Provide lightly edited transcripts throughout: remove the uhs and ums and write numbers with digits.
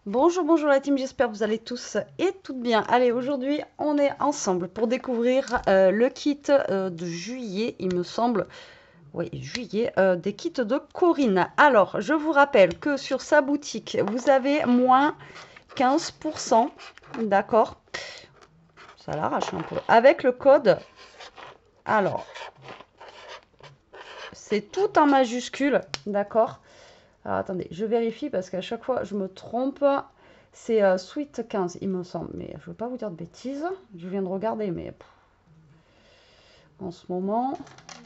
Bonjour, bonjour la team, j'espère que vous allez tous et toutes bien. Allez, aujourd'hui, on est ensemble pour découvrir le kit de juillet, il me semble. Oui, juillet, des kits de Corinne. Alors, je vous rappelle que sur sa boutique, vous avez moins 15%, d'accord? Ça l'arrache un peu. Avec le code, alors, c'est tout en majuscule, d'accord? Alors, attendez, je vérifie parce qu'à chaque fois, je me trompe. C'est Sweet 15, il me semble. Mais je ne veux pas vous dire de bêtises. Je viens de regarder, mais en ce moment,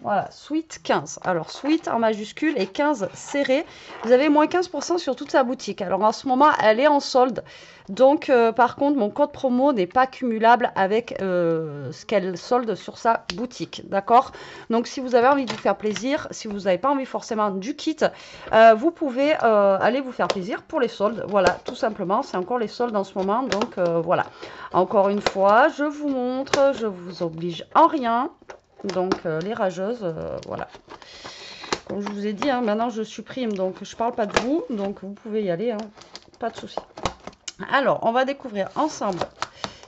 voilà, Sweet 15. Alors, Sweet en majuscule et 15 serré. Vous avez moins 15% sur toute sa boutique. Alors, en ce moment, elle est en solde. Donc, par contre, mon code promo n'est pas cumulable avec ce qu'elle solde sur sa boutique. D'accord? Donc, si vous avez envie de vous faire plaisir, si vous n'avez pas envie forcément du kit, vous pouvez aller vous faire plaisir pour les soldes. Voilà, tout simplement. C'est encore les soldes en ce moment. Donc, voilà. Encore une fois, je vous montre. Je vous oblige en rien. Donc, les rageuses, voilà. Comme je vous ai dit, hein, maintenant je supprime, donc je parle pas de vous. Donc, vous pouvez y aller, hein, pas de souci. Alors, on va découvrir ensemble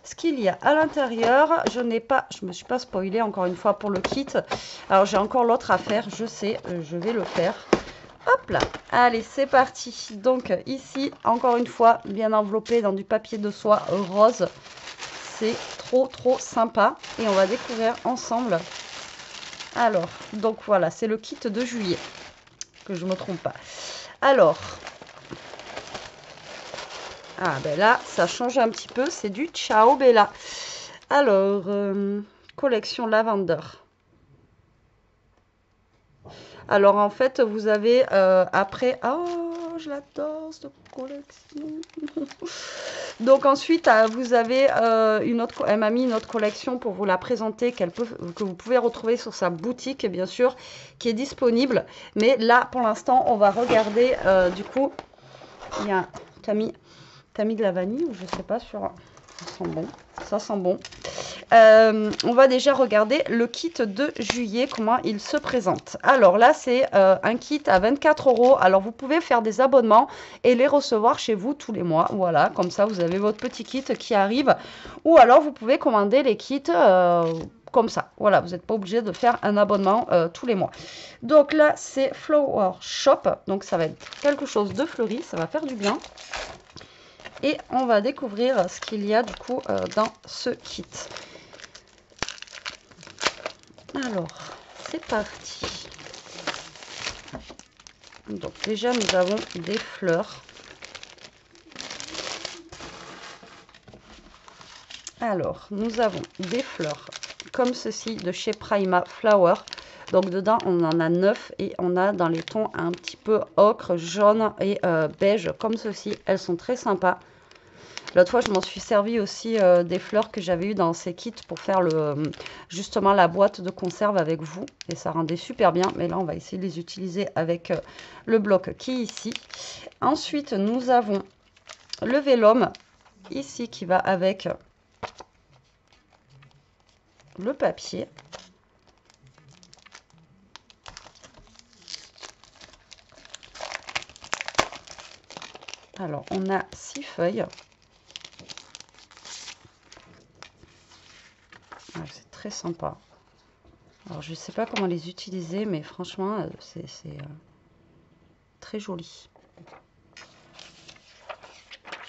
ce qu'il y a à l'intérieur. Je me suis pas spoilée encore une fois pour le kit. Alors, j'ai encore l'autre à faire, je sais, je vais le faire. Hop là, allez, c'est parti. Donc, ici, encore une fois, bien enveloppé dans du papier de soie rose. C'est trop, trop sympa. Et on va découvrir ensemble. Alors, donc voilà, c'est le kit de juillet, que je ne me trompe pas. Alors, ah ben là, ça change un petit peu, c'est du Ciao Bella. Alors, collection Lavender. Alors, en fait, vous avez après... Oh, je l'adore, cette collection. Donc, ensuite, vous avez une autre... Elle m'a mis une autre collection pour vous la présenter, que vous pouvez retrouver sur sa boutique, bien sûr, qui est disponible. Mais là, pour l'instant, on va regarder, du coup, il y a... T'as mis de la vanille ou je sais pas sur... Ça sent bon. Ça sent bon. On va déjà regarder le kit de juillet, comment il se présente. Alors là, c'est un kit à 24 €. Alors, vous pouvez faire des abonnements et les recevoir chez vous tous les mois. Voilà, comme ça, vous avez votre petit kit qui arrive. Ou alors, vous pouvez commander les kits comme ça. Voilà, vous n'êtes pas obligé de faire un abonnement tous les mois. Donc là, c'est Flower Shop. Donc, ça va être quelque chose de fleuri. Ça va faire du bien. Et on va découvrir ce qu'il y a du coup dans ce kit. Alors, c'est parti. Donc déjà, nous avons des fleurs. Alors, nous avons des fleurs comme ceci de chez Prima Flower. Donc dedans, on en a 9 et on a dans les tons un petit peu ocre, jaune et beige comme ceci. Elles sont très sympas. L'autre fois, je m'en suis servi aussi des fleurs que j'avais eues dans ces kits pour faire justement la boîte de conserve avec vous. Et ça rendait super bien. Mais là, on va essayer de les utiliser avec le bloc qui est ici. Ensuite, nous avons le vélum ici qui va avec le papier. Alors, on a 6 feuilles. Ah, c'est très sympa. Alors, je ne sais pas comment les utiliser, mais franchement, c'est très joli.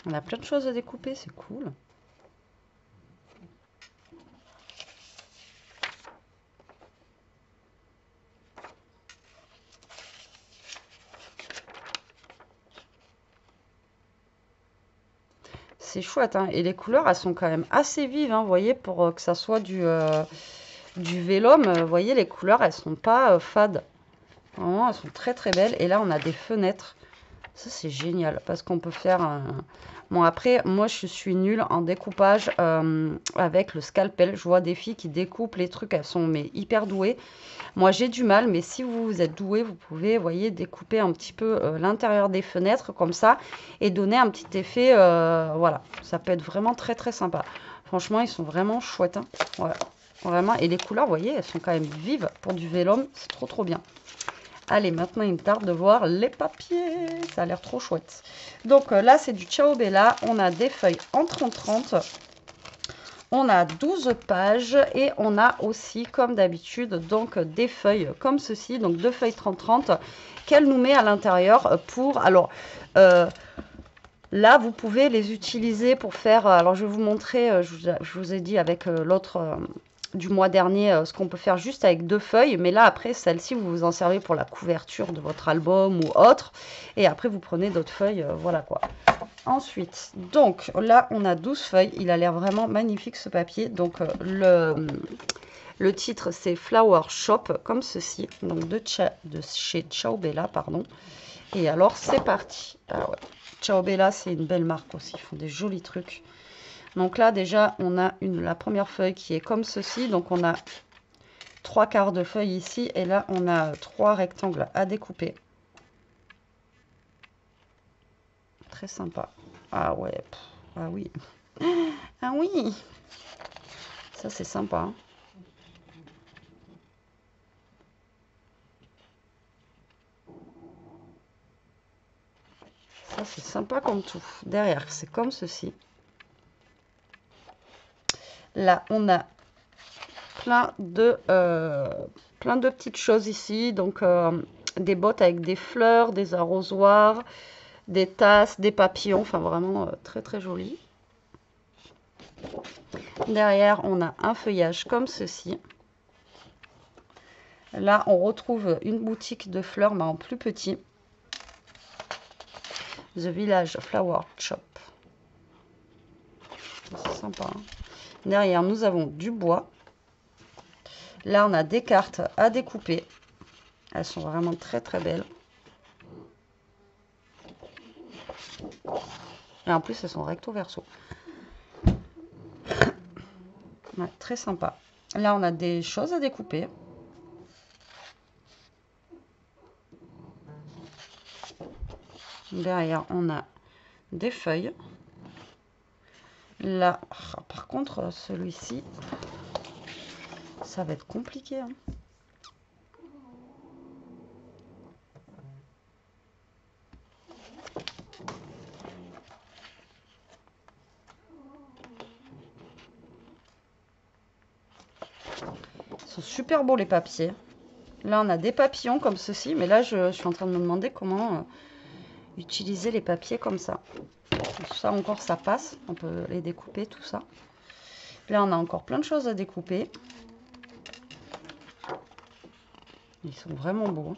On a plein de choses à découper, c'est cool. C'est chouette, hein. Et les couleurs, elles sont quand même assez vives, hein, vous voyez, pour que ça soit du vélum. Vous voyez, les couleurs, elles sont pas fades. Vraiment, elles sont très très belles. Et là, on a des fenêtres. Ça, c'est génial parce qu'on peut faire un... Bon, après, moi, je suis nulle en découpage avec le scalpel. Je vois des filles qui découpent les trucs, elles sont mais hyper douées. Moi, j'ai du mal, mais si vous êtes doué, vous pouvez, vous voyez, découper un petit peu l'intérieur des fenêtres comme ça et donner un petit effet. Voilà, ça peut être vraiment très très sympa. Franchement, ils sont vraiment chouettes, hein. Voilà, vraiment. Et les couleurs, vous voyez, elles sont quand même vives pour du vélum. C'est trop trop bien. Allez, maintenant, il me tarde de voir les papiers. Ça a l'air trop chouette. Donc là, c'est du Ciao Bella. On a des feuilles en 30-30. On a 12 pages et on a aussi, comme d'habitude, donc des feuilles comme ceci. Donc 2 feuilles 30-30 qu'elle nous met à l'intérieur pour... Alors, là, vous pouvez les utiliser pour faire... Alors, je vais vous montrer, je vous ai dit avec l'autre... du mois dernier, ce qu'on peut faire juste avec 2 feuilles, mais là après celle-ci vous vous en servez pour la couverture de votre album ou autre, et après vous prenez d'autres feuilles, voilà quoi. Ensuite, donc là on a 12 feuilles, il a l'air vraiment magnifique ce papier, donc le titre c'est Flower Shop, comme ceci, donc de chez Ciao Bella, pardon, et alors c'est parti. Ah ouais. Ciao Bella c'est une belle marque aussi, ils font des jolis trucs. Donc là, déjà, on a la première feuille qui est comme ceci. Donc, on a 3/4 de feuille ici. Et là, on a 3 rectangles à découper. Très sympa. Ah ouais. Ah oui. Ah oui. Ça, c'est sympa. Hein. Ça, c'est sympa comme tout. Derrière, c'est comme ceci. Là, on a plein de petites choses ici. Donc, des bottes avec des fleurs, des arrosoirs, des tasses, des papillons. Enfin, vraiment très, très joli. Derrière, on a un feuillage comme ceci. Là, on retrouve une boutique de fleurs, mais en plus petit. The Village Flower Shop. C'est sympa. Hein. Derrière, nous avons du bois. Là, on a des cartes à découper. Elles sont vraiment très très belles. Et en plus, elles sont recto verso. Ouais, très sympa. Là, on a des choses à découper. Derrière, on a des feuilles. Là, par contre, celui-ci, ça va être compliqué. Hein. Ils sont super beaux les papiers. Là, on a des papillons comme ceci, mais là, je suis en train de me demander comment utiliser les papiers comme ça. Ça encore, ça passe. On peut les découper, tout ça. Là, on a encore plein de choses à découper. Ils sont vraiment beaux.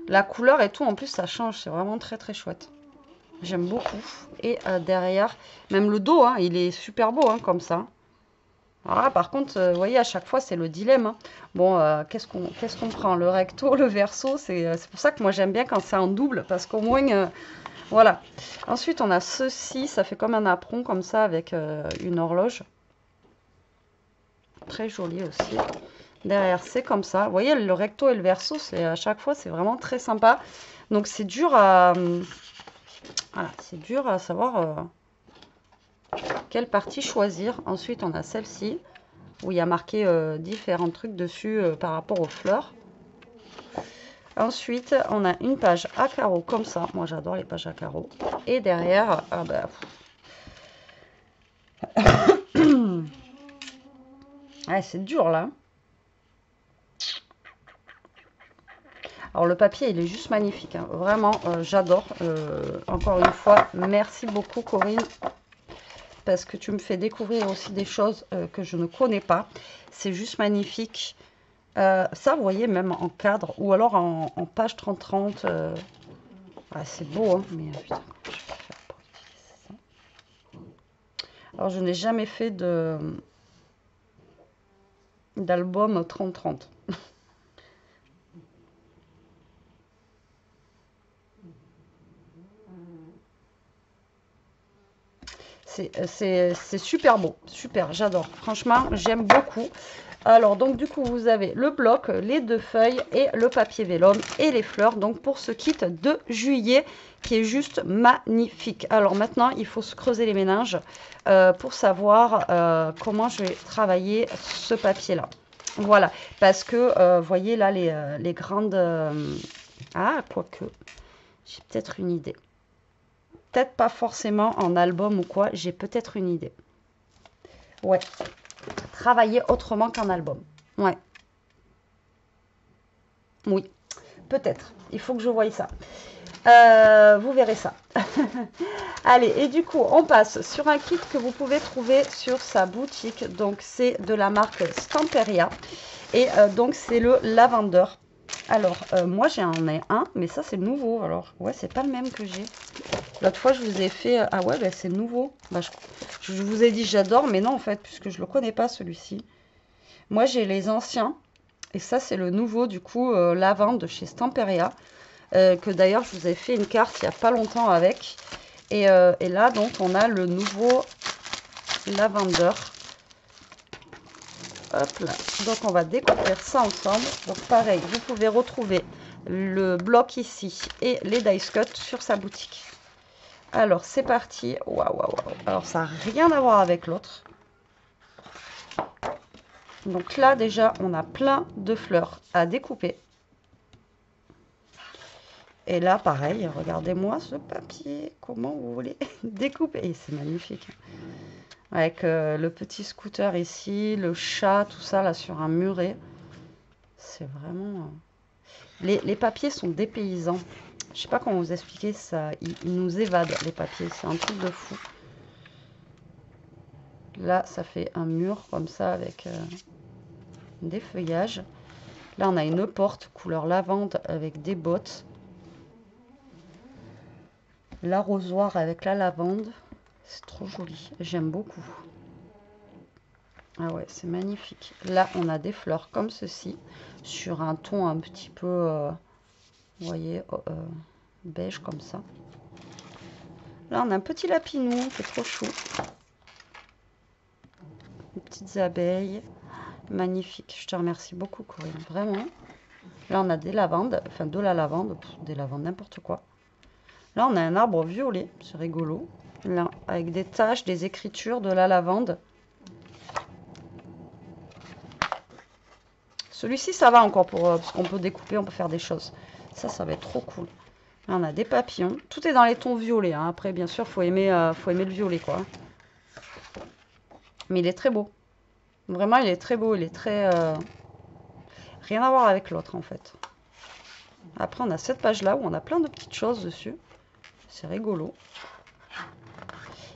La couleur et tout, en plus, ça change. C'est vraiment très, très chouette. J'aime beaucoup. Et derrière, même le dos, hein, il est super beau, hein, comme ça. Alors là, par contre, vous voyez, à chaque fois, c'est le dilemme. Hein. Bon, qu'est-ce qu'on prend? Le recto, le verso? C'est pour ça que moi, j'aime bien quand c'est en double, parce qu'au moins, voilà. Ensuite, on a ceci. Ça fait comme un apron, comme ça, avec une horloge. Très joli aussi. Derrière, c'est comme ça. Vous voyez, le recto et le verso, à chaque fois, c'est vraiment très sympa. Donc, c'est dur à... voilà, c'est dur à savoir... quelle partie choisir. Ensuite, on a celle-ci, où il y a marqué différents trucs dessus par rapport aux fleurs. Ensuite, on a une page à carreaux comme ça. Moi, j'adore les pages à carreaux. Et derrière, ah bah, ah, c'est dur, là. Alors, le papier, il est juste magnifique. Hein. Vraiment, j'adore. Encore une fois, merci beaucoup, Corinne. Parce que tu me fais découvrir aussi des choses que je ne connais pas. C'est juste magnifique. Ça, vous voyez, même en cadre ou alors en page 30-30. Ouais, c'est beau, hein, mais putain, comment je vais faire pour utiliser ça? Alors, je n'ai jamais fait d'album 30-30. C'est super beau, super, j'adore. Franchement, j'aime beaucoup. Alors, donc, du coup, vous avez le bloc, les 2 feuilles et le papier vélum et les fleurs. Donc, pour ce kit de juillet qui est juste magnifique. Alors, maintenant, il faut se creuser les méninges pour savoir comment je vais travailler ce papier-là. Voilà, parce que, vous voyez là, les grandes... Ah, quoique, j'ai peut-être une idée. Peut-être pas forcément en album ou quoi, j'ai peut-être une idée. Ouais, travailler autrement qu'en album. Ouais, oui, peut-être. Il faut que je voie ça. Vous verrez ça. Allez, et du coup, on passe sur un kit que vous pouvez trouver sur sa boutique. Donc, c'est de la marque Stamperia. Et donc, c'est le Lavender. Alors, moi, j'en ai un, mais ça, c'est nouveau. Alors, ouais, c'est pas le même que j'ai. L'autre fois, je vous ai fait... Ah ouais, bah, c'est nouveau. Bah, je vous ai dit j'adore, mais non, en fait, puisque je le connais pas, celui-ci. Moi, j'ai les anciens. Et ça, c'est le nouveau, du coup, Lavande de chez Stamperia. Que d'ailleurs, je vous ai fait une carte il n'y a pas longtemps avec. Et là, donc, on a le nouveau Lavender. Hop là. Donc, on va découvrir ça ensemble. Donc, pareil, vous pouvez retrouver le bloc ici et les dice cut sur sa boutique. Alors, c'est parti. Waouh, waouh, waouh. Alors, ça n'a rien à voir avec l'autre. Donc là, déjà, on a plein de fleurs à découper. Et là, pareil, regardez-moi ce papier. Comment vous voulez découper? Et c'est magnifique. Avec le petit scooter ici, le chat, tout ça, là, sur un muret. C'est vraiment... Les papiers sont dépaysants. Je sais pas comment vous expliquer ça. Ils nous évadent, les papiers. C'est un truc de fou. Là, ça fait un mur comme ça avec des feuillages. Là, on a une porte couleur lavande avec des bottes. L'arrosoir avec la lavande. C'est trop joli. J'aime beaucoup. Ah ouais, c'est magnifique. Là, on a des fleurs comme ceci, sur un ton un petit peu, vous voyez, beige comme ça. Là, on a un petit lapinou qui est trop chou. Des petites abeilles. Magnifique. Je te remercie beaucoup, Corinne. Vraiment. Là, on a des lavandes, enfin de la lavande, des lavandes, n'importe quoi. Là, on a un arbre violet, c'est rigolo. Là, avec des taches, des écritures, de la lavande. Celui-ci, ça va encore pour parce qu'on peut découper, on peut faire des choses. Ça va être trop cool. Là, on a des papillons. Tout est dans les tons violets. Hein. Après, bien sûr, faut aimer le violet, quoi. Mais il est très beau. Vraiment, il est très beau. Il est très... rien à voir avec l'autre, en fait. Après, on a cette page-là où on a plein de petites choses dessus. C'est rigolo.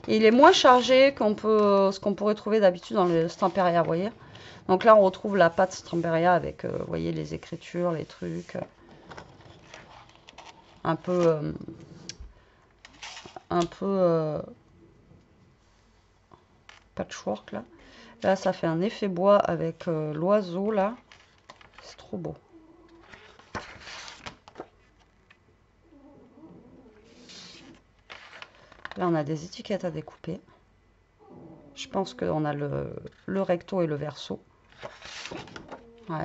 Et il est moins chargé ce qu'on pourrait trouver d'habitude dans le Stamperia, vous voyez. Donc là, on retrouve la pâte Stamperia avec, vous voyez, les écritures, les trucs. Un peu... patchwork, là. Là, ça fait un effet bois avec l'oiseau, là. C'est trop beau. Là, on a des étiquettes à découper. Je pense qu'on a le recto et le verso. Ouais.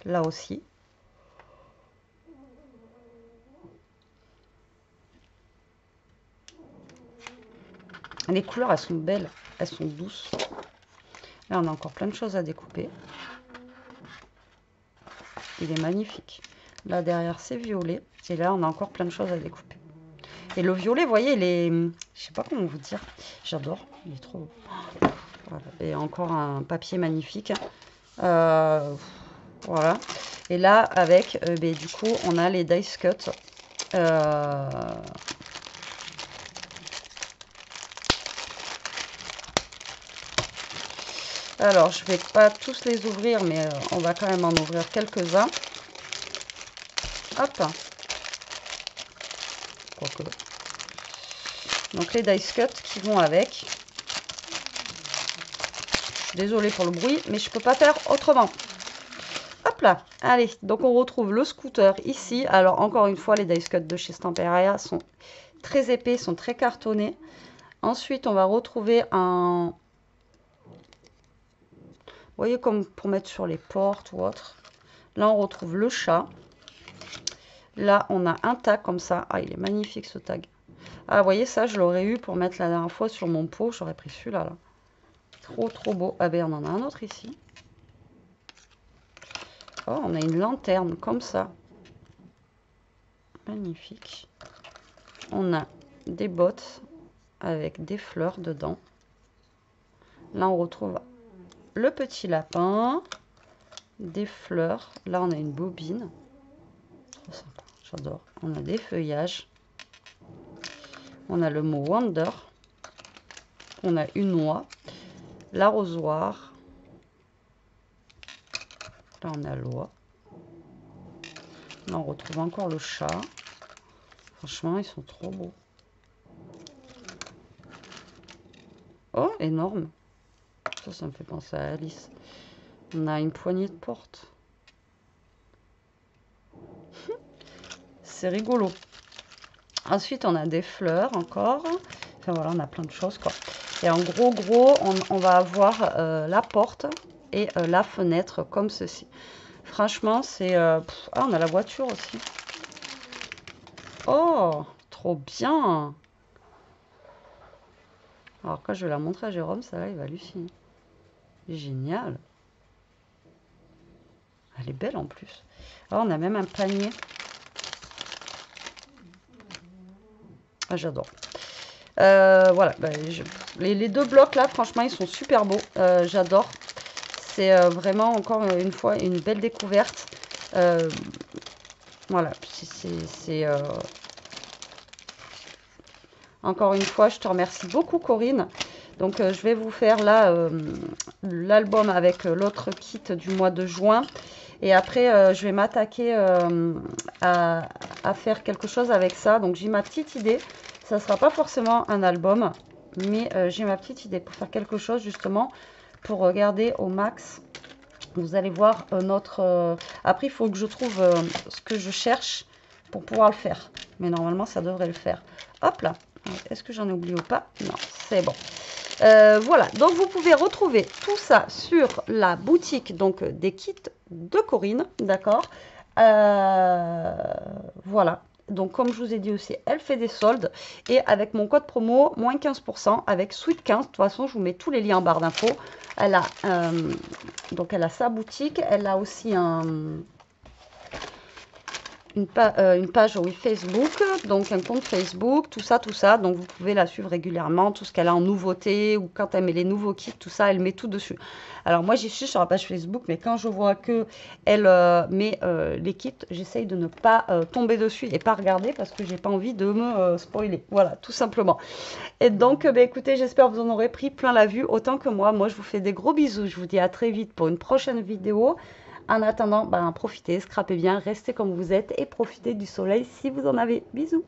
Là aussi. Les couleurs, elles sont belles. Elles sont douces. Là, on a encore plein de choses à découper. Il est magnifique. Là, derrière, c'est violet. Et là, on a encore plein de choses à découper. Et le violet, vous voyez, il est... Je sais pas comment vous dire. J'adore. Il est trop beau. Voilà. Et encore un papier magnifique. Voilà. Et là, avec, du coup, on a les dice cut. Alors, je vais pas tous les ouvrir, mais on va quand même en ouvrir quelques-uns. Hop. Quoique. Donc, les dice cut qui vont avec. Je suis désolée pour le bruit, mais je peux pas faire autrement. Hop là. Allez, donc on retrouve le scooter ici. Alors, encore une fois, les dice cut de chez Stamperia sont très épais, sont très cartonnés. Ensuite, on va retrouver un... Vous voyez, comme pour mettre sur les portes ou autre. Là, on retrouve le chat. Là, on a un tag comme ça. Ah, il est magnifique ce tag. Ah, vous voyez, ça, je l'aurais eu pour mettre la dernière fois sur mon pot. J'aurais pris celui-là. Là. Trop beau. Ah ben on en a un autre ici. Oh, on a une lanterne comme ça. Magnifique. On a des bottes avec des fleurs dedans. Là, on retrouve le petit lapin, des fleurs. Là, on a une bobine. Trop sympa, j'adore. On a des feuillages. On a le mot Wonder. On a une oie. L'arrosoir. Là, on a l'oie. Là, on retrouve encore le chat. Franchement, ils sont trop beaux. Oh, énorme. Ça me fait penser à Alice. On a une poignée de porte. C'est rigolo. Ensuite, on a des fleurs encore. Enfin voilà, on a plein de choses quoi. Et en gros, on va avoir la porte et la fenêtre comme ceci. Franchement, c'est... ah, on a la voiture aussi. Oh, trop bien. Alors quand je vais la montrer à Jérôme, ça là, il va halluciner. Génial. Elle est belle en plus. Alors, on a même un panier. Ah, j'adore. Voilà, bah, les deux blocs là, franchement, ils sont super beaux. J'adore. C'est vraiment, encore une fois, une belle découverte. Voilà, c'est... Encore une fois, je te remercie beaucoup, Corinne. Donc, je vais vous faire là l'album avec l'autre kit du mois de juin. Et après, je vais m'attaquer à faire quelque chose avec ça. Donc, j'ai ma petite idée. Ça ne sera pas forcément un album, mais j'ai ma petite idée pour faire quelque chose justement pour regarder au max. Vous allez voir notre... Après, il faut que je trouve ce que je cherche pour pouvoir le faire. Mais normalement, ça devrait le faire. Hop là. Est-ce que j'en ai oublié ou pas? Non, c'est bon. Voilà, donc vous pouvez retrouver tout ça sur la boutique donc des kits de Corinne, d'accord. Voilà, donc comme je vous ai dit aussi, elle fait des soldes et avec mon code promo, moins 15% avec Sweet 15. De toute façon, je vous mets tous les liens en barre d'infos. Elle a, donc elle a sa boutique, elle a aussi une page oui, Facebook, donc un compte Facebook, tout ça. Donc vous pouvez la suivre régulièrement, tout ce qu'elle a en nouveauté ou quand elle met les nouveaux kits, tout ça, elle met tout dessus. Alors moi j'y suis sur la page Facebook, mais quand je vois que elle met les kits, j'essaye de ne pas tomber dessus et pas regarder parce que j'ai pas envie de me spoiler. Voilà, tout simplement. Et donc, bah, écoutez, j'espère que vous en aurez pris plein la vue, autant que moi. Moi, je vous fais des gros bisous. Je vous dis à très vite pour une prochaine vidéo. En attendant, ben, profitez, scrapez bien, restez comme vous êtes et profitez du soleil si vous en avez. Bisous!